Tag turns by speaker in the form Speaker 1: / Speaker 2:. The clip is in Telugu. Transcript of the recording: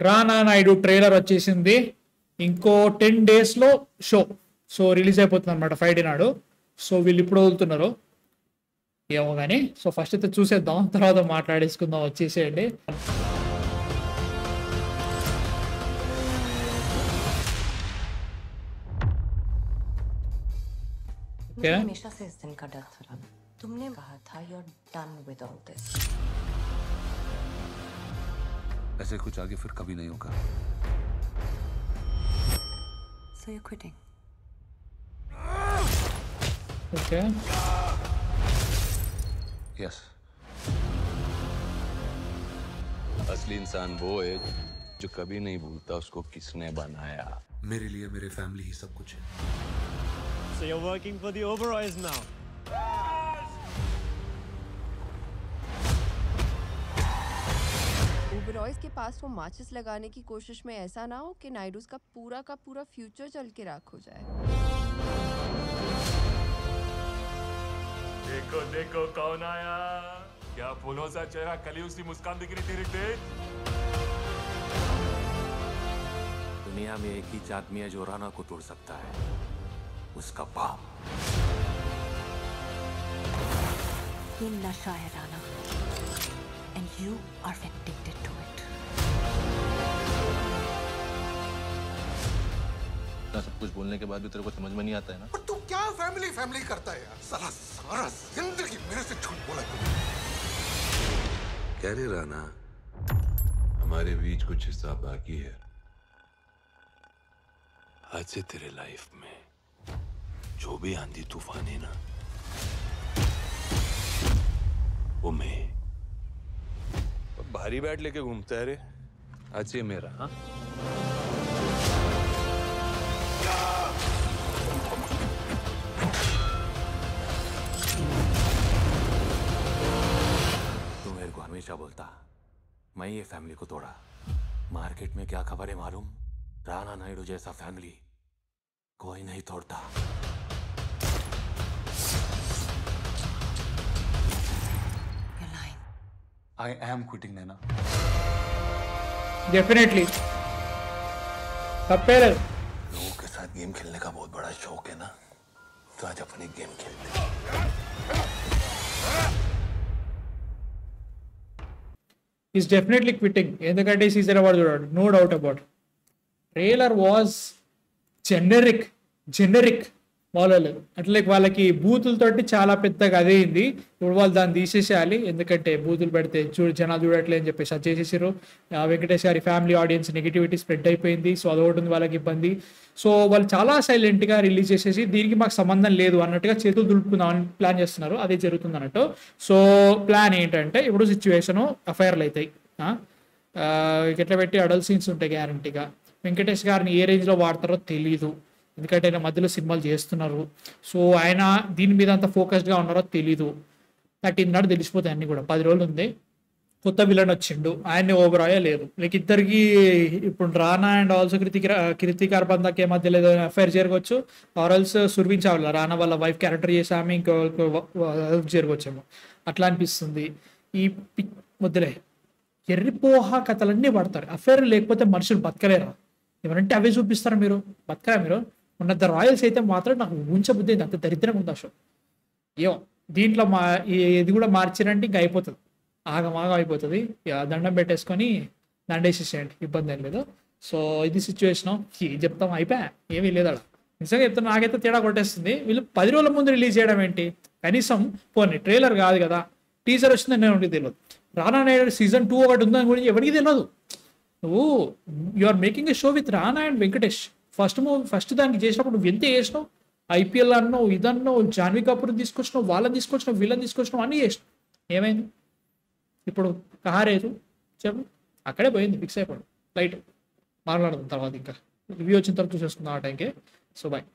Speaker 1: రానా నాయుడు ట్రైలర్ వచ్చేసింది. ఇంకో 10 daysలో షో. సో రిలీజ్ అయిపోతుంది అనమాట ఫ్రైడే నాడు. సో వీళ్ళు ఇప్పుడు వదులుతున్నారు ఏమో కానీ. సో ఫస్ట్ అయితే చూసేద్దాం, తర్వాత మాట్లాడేసుకుందాం. వచ్చేసేయండి.
Speaker 2: मुझे हमेशा से इस दिन का डर था राना। तुमने कहा था you're done with all this.
Speaker 3: ऐसे कुछ आगे फिर कभी नहीं होगा.
Speaker 2: So you're quitting.
Speaker 1: Okay.
Speaker 3: Yes.
Speaker 4: असली इंसान वो है जो कभी नहीं भूलता उसको किसने बनाया.
Speaker 3: मेरे लिए मेरे फैमिली ही सब कुछ है.
Speaker 5: So you're working for the Oberois now.
Speaker 6: Oberois के पास वो माचिस लगाने की कोशिश में ऐसा ना हो कि नायडूज का पूरा फ्यूचर चल के राख हो जाए।
Speaker 7: देखो देखो कौन आया. क्या फूलों सा चेहरा, कली उसी मुस्कान दिख रही तेरी तेज.
Speaker 8: दुनिया में एक ही आदमी है जो राना को तोड़ सकता है, उसका बाप.
Speaker 2: ये नशा है Rana, and you are addicted to it.
Speaker 4: ना सब कुछ बोलने के बाद भी तेरे को समझ में नहीं आता है ना.
Speaker 9: पर तू क्या फैमिली फैमिली करता है यार. साला सारा जिंदगी मेरे से झूठ बोला तूने.
Speaker 4: क्या रे राना, हमारे बीच कुछ हिस्सा बाकी है. आज से तेरे लाइफ में जो भी आंधी तूफान है ना, वो मैं. भारी बैट लेके घूमता है रे. आज ये मेरा. हाँ,
Speaker 8: तू मेरे को हमेशा बोलता मैं ये फैमिली को तोड़ा. मार्केट में क्या खबर है मालूम? राना नायडू जैसा फैमिली कोई नहीं तोड़ता.
Speaker 2: You're lying.
Speaker 3: I am quitting, Naina.
Speaker 1: Definitely तప్పే లేదు.
Speaker 4: लोगों के साथ गेम खेलने का बहुत बड़ा शौक है ना, तो आज अपनी गेम खेलते हैं.
Speaker 1: Is definitely quitting. ఎందుకంటే సీజన్ అవార్డు చూడాడు, no doubt about. Trailer was generic వాళ్ళు అట్లా వాళ్ళకి బూతులతోటి చాలా పెద్దగా అదే అయింది. ఇప్పుడు వాళ్ళు దాన్ని తీసేసేయాలి, ఎందుకంటే బూతులు పెడితే జనాలు చూడట్లేదు అని చెప్పేసి అది చేసేసారు. వెంకటేష్ గారి ఫ్యామిలీ ఆడియన్స్ నెగిటివిటీ స్ప్రెడ్ అయిపోయింది. సో అదొకటి ఉంది వాళ్ళకి ఇబ్బంది. సో వాళ్ళు చాలా సైలెంట్గా రిలీజ్ చేసేసి దీనికి మాకు సంబంధం లేదు అన్నట్టుగా చేతులు దులుపుకుందామని ప్లాన్ చేస్తున్నారు. అదే జరుగుతుంది అన్నట్టు. సో ప్లాన్ ఏంటంటే ఇప్పుడు సిచ్యువేషను అఫైర్లు అవుతాయి, ఎట్లా పెట్టి అడల్ట్ సీన్స్ ఉంటాయి గ్యారంటీగా. వెంకటేష్ గారిని ఏ రేంజ్లో వాడతారో తెలీదు, ఎందుకంటే ఆయన మధ్యలో సినిమాలు చేస్తున్నారు. సో ఆయన దీని మీద అంత ఫోకస్డ్గా ఉన్నారో తెలీదు. 13 నాడు తెలిసిపోతాయి అన్నీ కూడా. 10 రోజులు ఉంది. కొత్త విలన్ వచ్చిండు, ఆయన్ని ఓబరాయే లేదు. లైక్ ఇద్దరికి ఇప్పుడు రానా అండ్ ఆల్సో కృతికార్ బందాకే మధ్యలో ఏదో అఫైర్ జరగవచ్చు, ఆర్ఎల్స్ సుర్వించాలి రానా వాళ్ళ వైఫ్ క్యారెక్టర్ చేసి ఆమె ఇంకో జరగవచ్చేమో అట్లా అనిపిస్తుంది. ఈ వద్దులే, ఎర్రిపోహ కథలన్నీ పడతారు. అఫైర్ లేకపోతే మనుషులు బతకలేరా? ఏమంటే అవే చూపిస్తారా మీరు? బతకరా మీరు? ఉన్న ద రాయల్స్ అయితే మాత్రం నాకు ఉంచబుద్ధి అంత దరిద్రంగా ఉంది అసలు. ఏమో దీంట్లో ఇది కూడా మార్చిరంటే ఇంకా అయిపోతుంది, ఆగమాగం అయిపోతుంది. దండం పెట్టేసుకొని దండేసేసేయండి, ఇబ్బంది ఏం లేదు. సో ఇది సిచ్యువేషన్. ఏం చెప్తాం, అయిపోయా, ఏమీ లేదు అలా. నిజంగా చెప్తాను, నాకైతే తేడా కొట్టేస్తుంది. వీళ్ళు 10 రోజుల ముందు రిలీజ్ చేయడం ఏంటి? కనీసం పోనీ ట్రైలర్ కాదు కదా, టీజర్ వచ్చిందని నేను తెలియదు. రానా నాయుడు సీజన్ 2 ఒకటి ఉందని గురించి ఎవరికి తెలియదు. నువ్వు you are making a show with Rana and Venkatesh. First దానికి చేసినప్పుడు నువ్వు ఎంత చేసినావు? ఐపీఎల్ అన్నావు, ఇదన్నావు, జాన్వీ కపూర్ తీసుకొచ్చినావు, వాళ్ళని తీసుకొచ్చినావు, వీళ్ళని తీసుకొచ్చినావు, అన్నీ చేసినావు. ఏమైంది ఇప్పుడు? కహారేదు చెప్పు, అక్కడే పోయింది, ఫిక్స్ అయిపోయింది. లైట్ మాట్లాడదాం తర్వాత, ఇంకా రివ్యూ వచ్చిన తర్వాత చూసేసుకుందాం ఆ టైంకి. So bye.